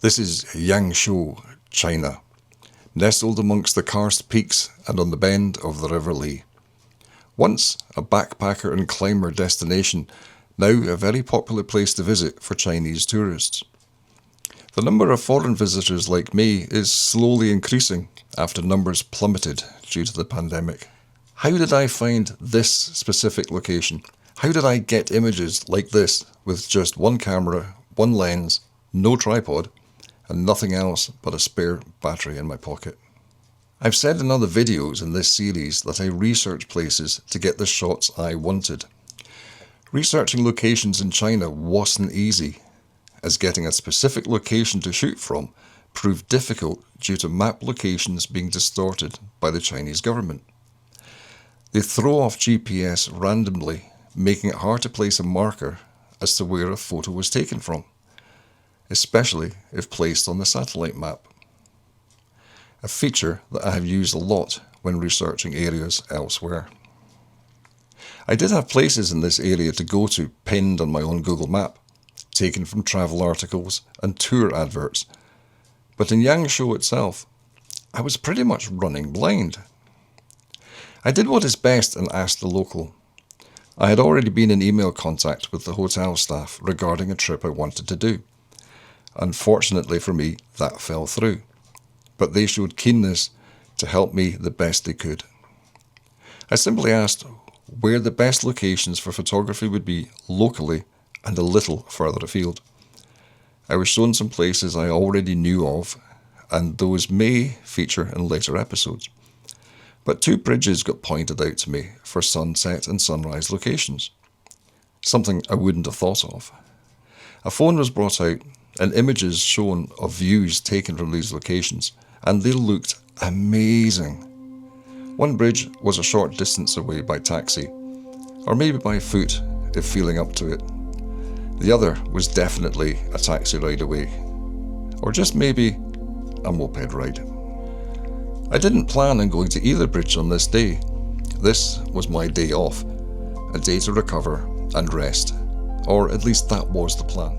This is Yangshuo, China, nestled amongst the karst peaks and on the bend of the River Lee. Once a backpacker and climber destination, now a very popular place to visit for Chinese tourists. The number of foreign visitors like me is slowly increasing after numbers plummeted due to the pandemic. How did I find this specific location? How did I get images like this with just one camera, one lens, no tripod, and nothing else but a spare battery in my pocket? I've said in other videos in this series that I research places to get the shots I wanted. Researching locations in China wasn't easy, as getting a specific location to shoot from proved difficult due to map locations being distorted by the Chinese government. They throw off GPS randomly, making it hard to place a marker as to where a photo was taken from, especially if placed on the satellite map. A feature that I have used a lot when researching areas elsewhere. I did have places in this area to go to pinned on my own Google map, taken from travel articles and tour adverts, but in Yangshuo itself, I was pretty much running blind. I did what is best and asked the local. I had already been in email contact with the hotel staff regarding a trip I wanted to do. Unfortunately for me, that fell through, but they showed keenness to help me the best they could. I simply asked where the best locations for photography would be locally and a little further afield. I was shown some places I already knew of, and those may feature in later episodes. But 2 bridges got pointed out to me for sunset and sunrise locations, something I wouldn't have thought of. A phone was brought out and images shown of views taken from these locations, and they looked amazing. One bridge was a short distance away by taxi, or maybe by foot if feeling up to it. The other was definitely a taxi ride away, or just maybe a moped ride. I didn't plan on going to either bridge on this day. This was my day off, a day to recover and rest, or at least that was the plan.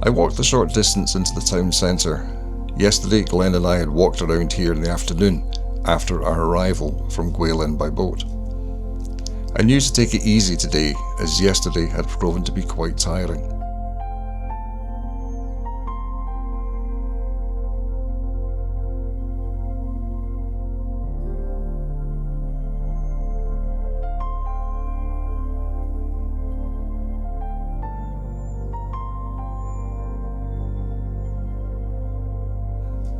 I walked the short distance into the town centre. Yesterday, Glenn and I had walked around here in the afternoon after our arrival from Guilin by boat. I knew to take it easy today, as yesterday had proven to be quite tiring.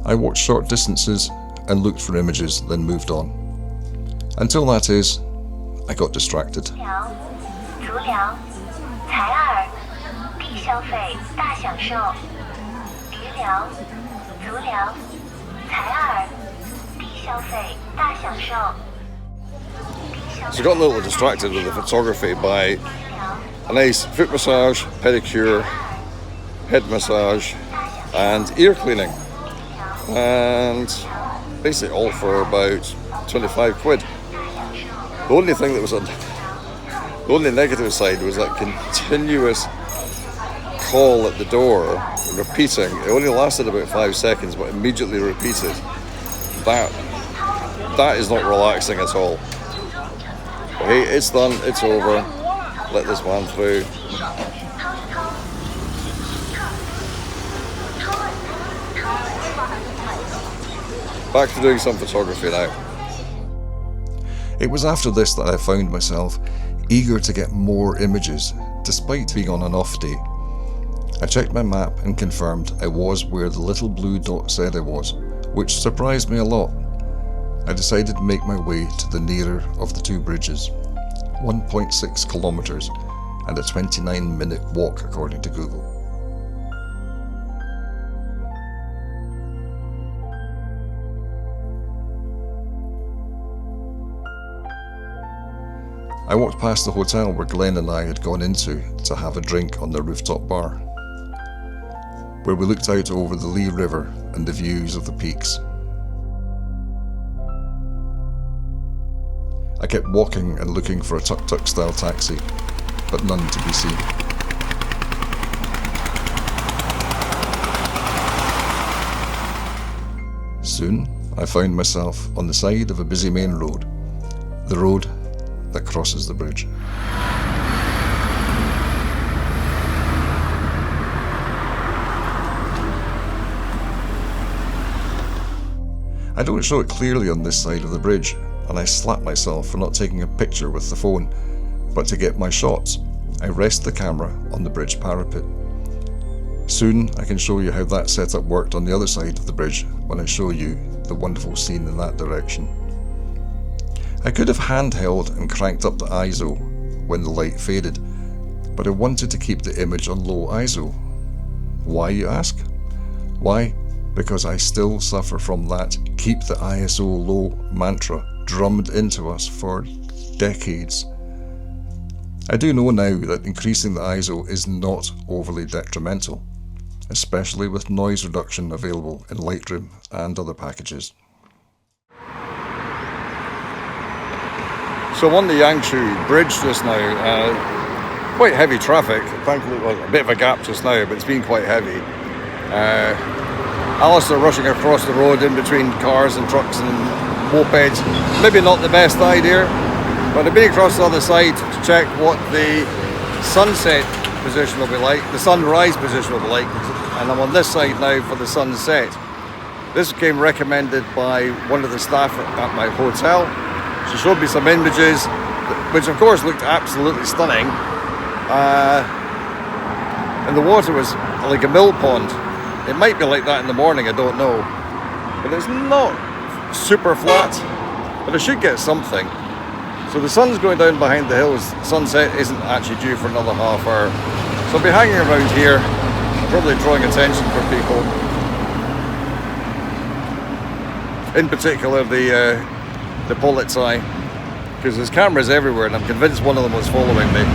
I walked short distances and looked for images, then moved on. Until that is, I got distracted. So I got a little distracted with the photography by a nice foot massage, pedicure, head massage and ear cleaning. And basically all for about 25 quid. The only thing that was the only negative side was that continuous call at the door, repeating. It only lasted about 5 seconds, but immediately repeated. That is not relaxing at all. Okay, it's done, it's over. Let this man through. Back to doing some photography now. It was after this that I found myself eager to get more images, despite being on an off day. I checked my map and confirmed I was where the little blue dot said I was, which surprised me a lot. I decided to make my way to the nearer of the 2 bridges, 1.6 kilometers and a 29-minute walk according to Google. I walked past the hotel where Glenn and I had gone into to have a drink on the rooftop bar. where we looked out over the Lee River and the views of the peaks. I kept walking and looking for a tuk-tuk style taxi, but none to be seen. Soon, I found myself on the side of a busy main road, the road that crosses the bridge. I don't show it clearly on this side of the bridge, and I slap myself for not taking a picture with the phone, but to get my shots, I rest the camera on the bridge parapet. Soon I can show you how that setup worked on the other side of the bridge when I show you the wonderful scene in that direction. I could have handheld and cranked up the ISO when the light faded, but I wanted to keep the image on low ISO. Why, you ask? Why? Because I still suffer from that keep the ISO low mantra drummed into us for decades. I do know now that increasing the ISO is not overly detrimental, especially with noise reduction available in Lightroom and other packages. So on the Yangshuo bridge just now, quite heavy traffic. Thankfully, well, a bit of a gap just now, but it's been quite heavy. Alistair rushing across the road in between cars and trucks and mopeds. Maybe not the best idea, but I've been across the other side to check what the sunset position will be like, the sunrise position will be like, and I'm on this side now for the sunset. This came recommended by one of the staff at my hotel. She showed me some images, which of course looked absolutely stunning. And the water was like a mill pond. It might be like that in the morning, I don't know. But it's not super flat, but I should get something. So the sun's going down behind the hills. Sunset isn't actually due for another half hour. So I'll be hanging around here, probably drawing attention for people. In particular, the polizei, because there's cameras everywhere and I'm convinced one of them was following me.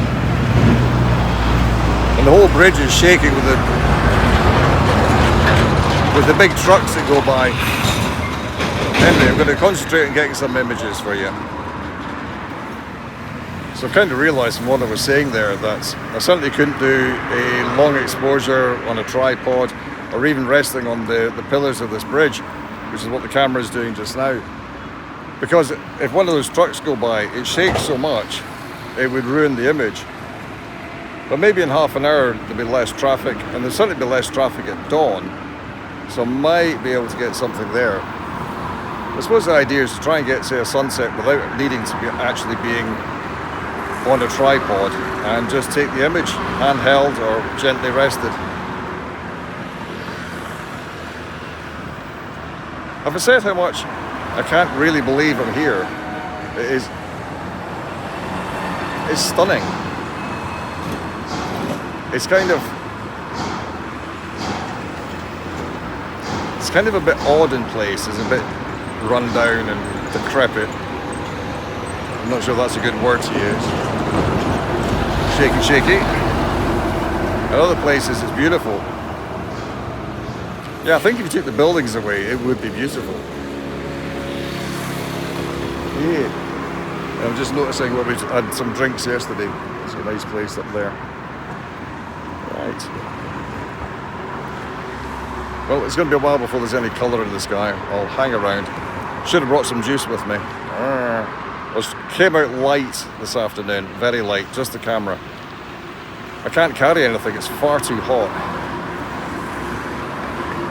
And the whole bridge is shaking with the big trucks that go by. Anyway, I'm going to concentrate on getting some images for you. So I kind of realised from what I was saying there that I certainly couldn't do a long exposure on a tripod or even resting on the pillars of this bridge, which is what the camera is doing just now. Because if one of those trucks go by, it shakes so much, it would ruin the image. But maybe in half an hour there'll be less traffic, and there'll certainly be less traffic at dawn, so I might be able to get something there. I suppose the idea is to try and get, say, a sunset without needing to be actually being on a tripod, and just take the image handheld or gently rested. Have I said how much I can't really believe I'm here? It's stunning. It's kind of a bit odd in places, a bit run down and decrepit. I'm not sure that's a good word to use. Shaky. At other places it's beautiful. Yeah, I think if you took the buildings away, it would be beautiful. Yeah. I'm just noticing where we had some drinks yesterday. It's a nice place up there. Right. Well, it's going to be a while before there's any colour in the sky. I'll hang around. Should have brought some juice with me. It came out light this afternoon, very light, just the camera. I can't carry anything, it's far too hot.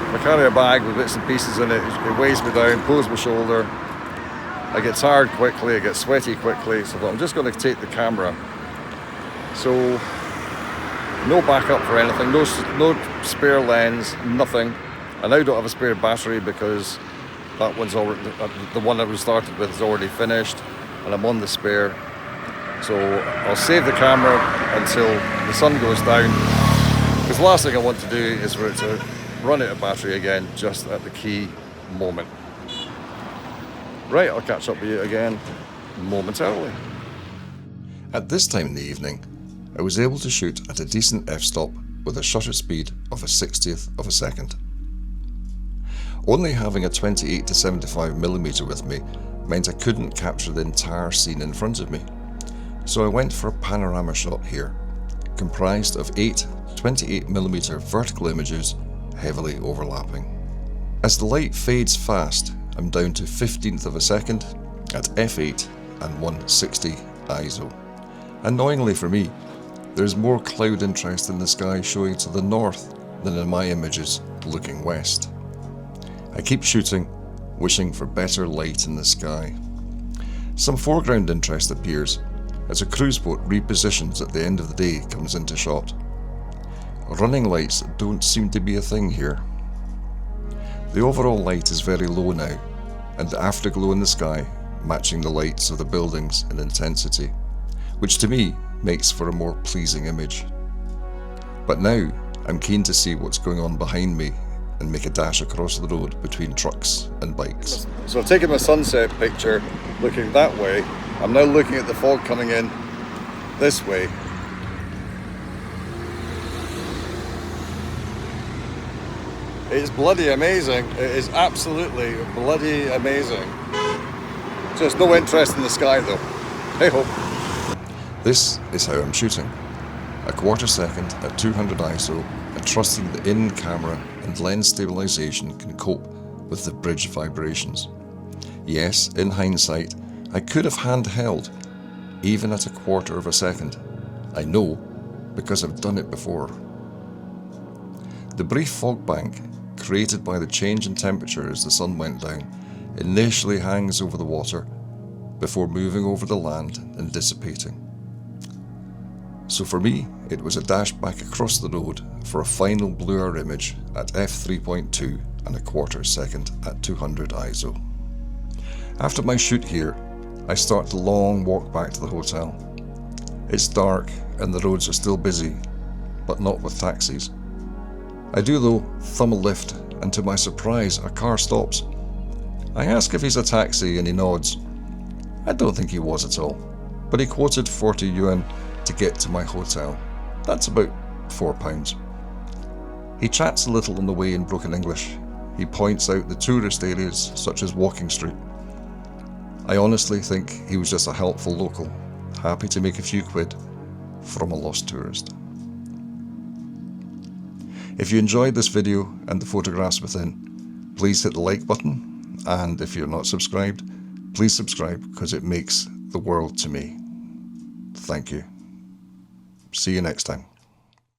If I carry a bag with bits and pieces in it, it weighs me down, pulls my shoulder. I get tired quickly, I get sweaty quickly, so I'm just going to take the camera. So, no backup for anything, no spare lens, nothing. I now don't have a spare battery because that one's already, the one that we started with is already finished, and I'm on the spare. So I'll save the camera until the sun goes down, because the last thing I want to do is for it to run out of battery again just at the key moment. Right, I'll catch up with you again momentarily. At this time in the evening, I was able to shoot at a decent f-stop with a shutter speed of a 60th of a second. Only having a 28 to 75mm with me meant I couldn't capture the entire scene in front of me, so I went for a panorama shot here, comprised of 8 28mm vertical images heavily overlapping. As the light fades fast, I'm down to 15th of a second at f8 and 160 ISO. Annoyingly for me, there's more cloud interest in the sky showing to the north than in my images looking west. I keep shooting, wishing for better light in the sky. Some foreground interest appears as a cruise boat repositions at the end of the day comes into shot. Running lights don't seem to be a thing here. The overall light is very low now, and the afterglow in the sky matching the lights of the buildings in intensity, which to me makes for a more pleasing image. But now I'm keen to see what's going on behind me and make a dash across the road between trucks and bikes. So I've taken my sunset picture looking that way. I'm now looking at the fog coming in this way. It's bloody amazing. It is absolutely bloody amazing. Just no interest in the sky though. Hey ho. This is how I'm shooting. A quarter second at 200 ISO and trusting the in-camera and lens stabilization can cope with the bridge vibrations. Yes, in hindsight, I could have handheld even at a quarter of a second. I know because I've done it before. The brief fog bank created by the change in temperature as the sun went down initially hangs over the water before moving over the land and dissipating. So for me, it was a dash back across the road for a final bluer image at f3.2 and a quarter second at 200 ISO. After my shoot here, I start the long walk back to the hotel. It's dark and the roads are still busy, but not with taxis. I do though thumb a lift, and to my surprise a car stops. I ask if he's a taxi and he nods. I don't think he was at all, but he quoted 40 yuan to get to my hotel. That's about £4. He chats a little on the way in broken English. He points out the tourist areas such as Walking Street. I honestly think he was just a helpful local, happy to make a few quid from a lost tourist. If you enjoyed this video and the photographs within, please hit the like button, and if you're not subscribed, please subscribe because it makes the world to me. Thank you. See you next time.